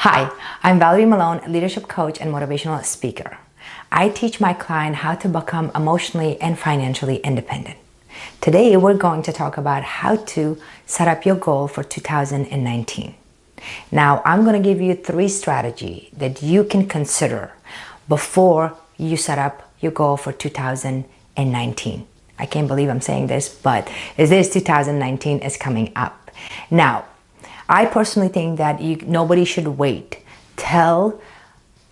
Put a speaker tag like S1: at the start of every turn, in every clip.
S1: Hi, I'm Valery Molone, leadership coach and motivational speaker. I teach my client how to become emotionally and financially independent. Today, we're going to talk about how to set up your goal for 2019. Now, I'm going to give you 3 strategies that you can consider before you set up your goal for 2019. I can't believe I'm saying this, but it is 2019 is coming up. Now, I personally think that nobody should wait till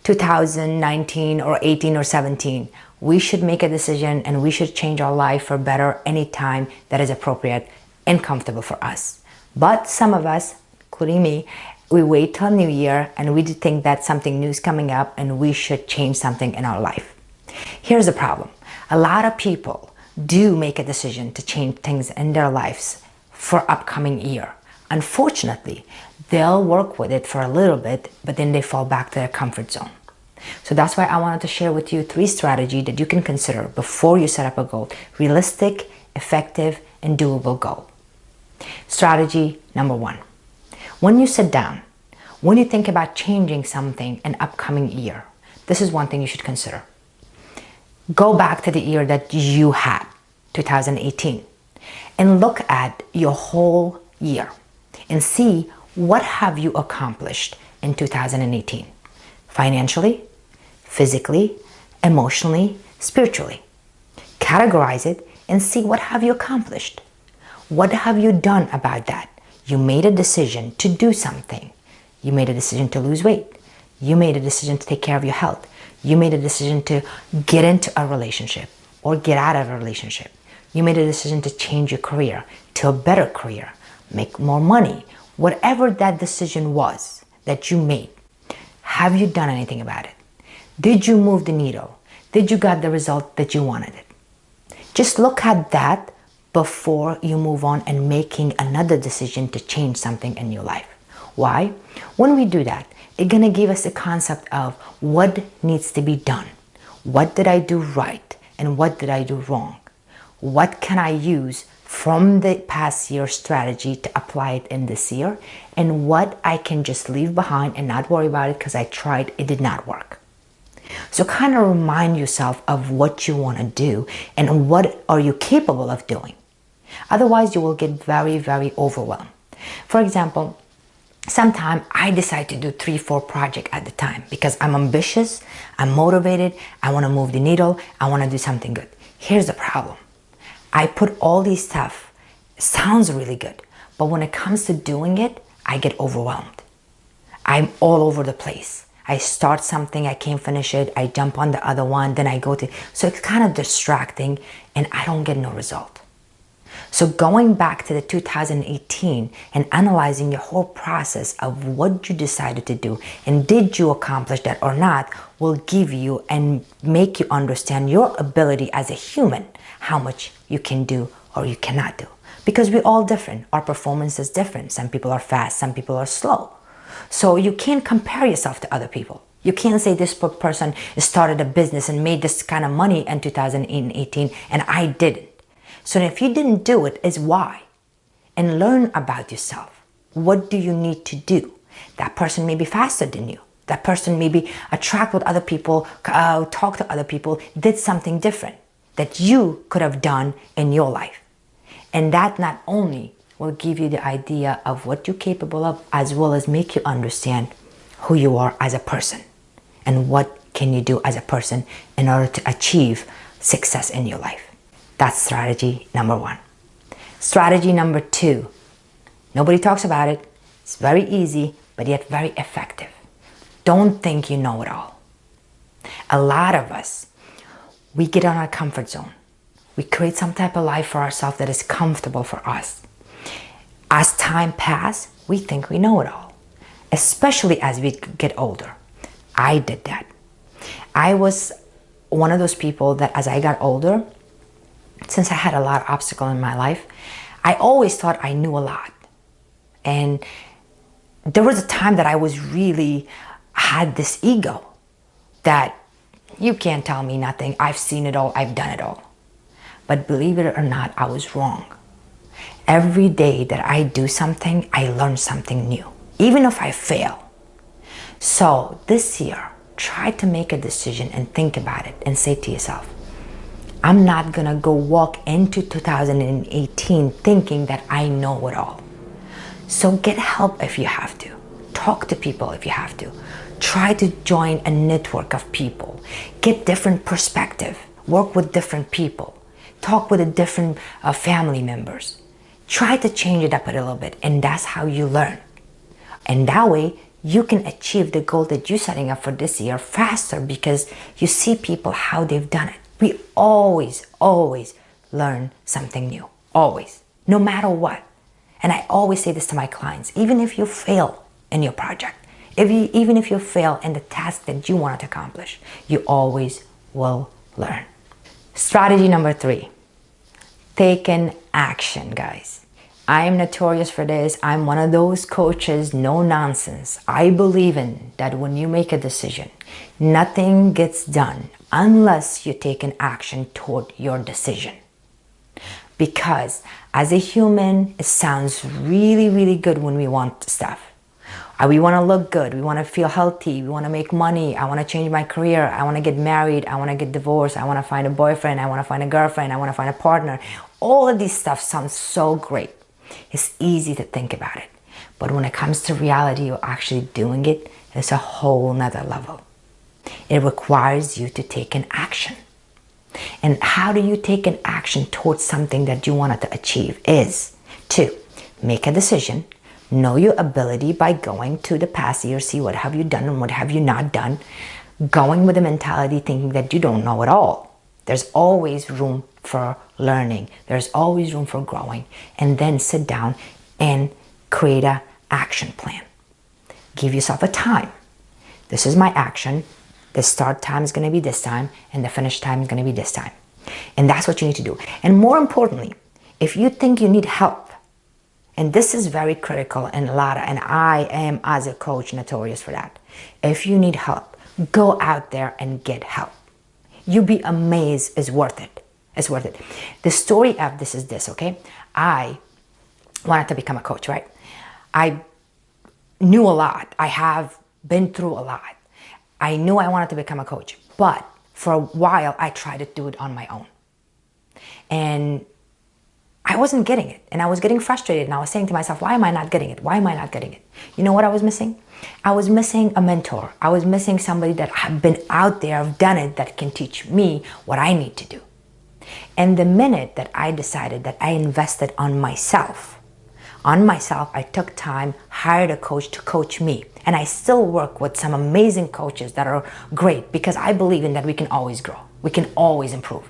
S1: 2019 or 18 or 17. We should make a decision and we should change our life for better anytime that is appropriate and comfortable for us. But some of us, including me, we wait till New Year and we think that something new is coming up and we should change something in our life. Here's the problem. A lot of people do make a decision to change things in their lives for upcoming year. Unfortunately, they'll work with it for a little bit, but then they fall back to their comfort zone. So that's why I wanted to share with you 3 strategies that you can consider before you set up a goal. Realistic, effective, and doable goal. Strategy number 1. When you sit down, when you think about changing something in upcoming year, this is one thing you should consider. Go back to the year that you had, 2018, and look at your whole year and see what have you accomplished in 2018, financially, physically, emotionally, spiritually. Categorize it and see what have you accomplished. What have you done about that? You made a decision to do something. You made a decision to lose weight. You made a decision to take care of your health. You made a decision to get into a relationship or get out of a relationship. You made a decision to change your career to a better career, make more money. Whatever that decision was that you made, have you done anything about it? Did you move the needle? Did you get the result that you wanted it? Just look at that before you move on and making another decision to change something in your life. Why? When we do that, it's going to give us a concept of what needs to be done. What did I do right and what did I do wrong? What can I use from the past year's strategy to apply it in this year, and what I can just leave behind and not worry about it because I tried, it did not work. So kind of remind yourself of what you want to do and what are you capable of doing. Otherwise, you will get very, very overwhelmed. For example, sometimes I decide to do 3-4 projects at the time because I'm ambitious, I'm motivated, I want to move the needle, I want to do something good. Here's the problem. I put all these stuff, sounds really good, but when it comes to doing it, I get overwhelmed. I'm all over the place. I start something, I can't finish it, I jump on the other one, then I go to, so it's kind of distracting and I don't get no result. So going back to the 2018 and analyzing your whole process of what you decided to do and did you accomplish that or not will give you and make you understand your ability as a human, how much you can do or you cannot do. Because we're all different. Our performance is different. Some people are fast, some people are slow. So you can't compare yourself to other people. You can't say this person started a business and made this kind of money in 2018 and I didn't. So if you didn't do it, is why. And learn about yourself. What do you need to do? That person may be faster than you. That person may be attract with other people, talk to other people, did something different that you could have done in your life. And that not only will give you the idea of what you're capable of, as well as make you understand who you are as a person and what can you do as a person in order to achieve success in your life. That's strategy number 1. Strategy number 2. Nobody talks about it. It's very easy, but yet very effective. Don't think you know it all. A lot of us, we get on our comfort zone. We create some type of life for ourselves that is comfortable for us. As time passes, we think we know it all, especially as we get older. I did that. I was one of those people that as I got older, since I had a lot of obstacles in my life, I always thought I knew a lot. And there was a time that I was really had this ego that you can't tell me nothing. I've seen it all. I've done it all. But believe it or not, I was wrong. Every day that I do something, I learn something new, even if I fail. So this year, try to make a decision and think about it and say to yourself, I'm not gonna go walk into 2018 thinking that I know it all. So get help if you have to. Talk to people if you have to. Try to join a network of people. Get different perspective. Work with different people. Talk with different family members. Try to change it up a little bit, and that's how you learn. And that way, you can achieve the goal that you're setting up for this year faster because you see people how they've done it. We always learn something new. Always. No matter what. And I always say this to my clients, even if you fail in your project, even if you fail in the task that you wanted to accomplish, you always will learn. Strategy number 3, taking action, guys. I am notorious for this. I'm one of those coaches, no nonsense. I believe in that when you make a decision, nothing gets done unless you take an action toward your decision. Because as a human, it sounds really good when we want stuff. We want to look good. We want to feel healthy. We want to make money. I want to change my career. I want to get married. I want to get divorced. I want to find a boyfriend. I want to find a girlfriend. I want to find a partner. All of these stuff sounds so great. It's easy to think about it. But when it comes to reality or actually doing it, it's a whole nother level. It requires you to take an action. And how do you take an action towards something that you wanted to achieve is to make a decision, know your ability by going to the past year, see what have you done and what have you not done, going with a mentality thinking that you don't know it all. There's always room for learning. There's always room for growing. And then sit down and create an action plan. Give yourself a time. This is my action. The start time is going to be this time and the finish time is going to be this time. And that's what you need to do. And more importantly, if you think you need help, and this is very critical and I am as a coach notorious for that. If you need help, go out there and get help. You'll be amazed. It's worth it. It's worth it. The story of this is this, okay? I wanted to become a coach, right? I knew a lot. I have been through a lot. I knew I wanted to become a coach, but for a while I tried to do it on my own. And I wasn't getting it. And I was getting frustrated and I was saying to myself, why am I not getting it? Why am I not getting it? You know what I was missing? I was missing a mentor. I was missing somebody that had been out there, done it, that can teach me what I need to do. And the minute that I decided that I invested on myself, I took time, hired a coach to coach me. And I still work with some amazing coaches that are great because I believe in that we can always grow. We can always improve.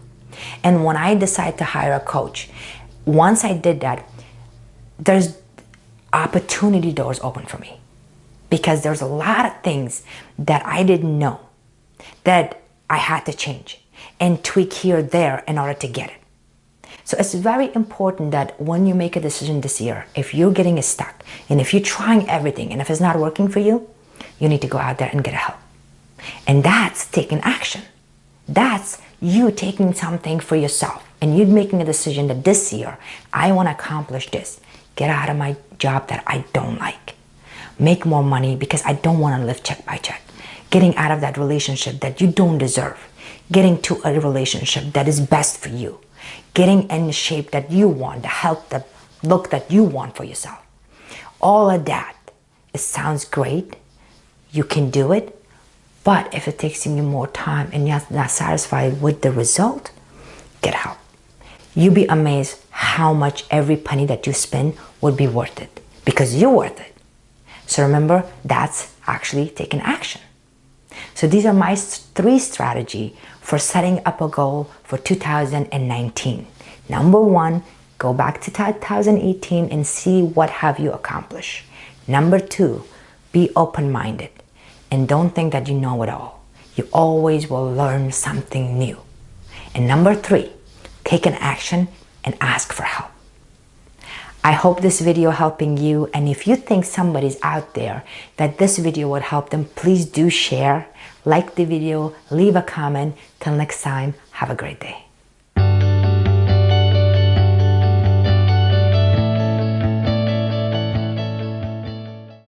S1: And when I decided to hire a coach, once I did that, there's opportunity doors open for me. Because there's a lot of things that I didn't know that I had to change and tweak here or there in order to get it. So it's very important that when you make a decision this year, if you're getting stuck and if you're trying everything and if it's not working for you, you need to go out there and get help. And that's taking action. That's you taking something for yourself and you making a decision that this year, I want to accomplish this. Get out of my job that I don't like. Make more money because I don't want to live check by check. Getting out of that relationship that you don't deserve. Getting to a relationship that is best for you. Getting in the shape that you want, the health, the look that you want for yourself. All of that, it sounds great. You can do it. But if it takes you more time and you're not satisfied with the result, get help. You'll be amazed how much every penny that you spend would be worth it because you're worth it. So remember, that's actually taking action. So these are my 3 strategies for setting up a goal for 2019. Number 1, go back to 2018 and see what have you accomplished. Number 2, be open-minded and don't think that you know it all. You always will learn something new. And number 3, take an action and ask for help. I hope this video helping you, and if you think somebody's out there that this video would help them, please do share, like the video, leave a comment. Till next time, have a great day.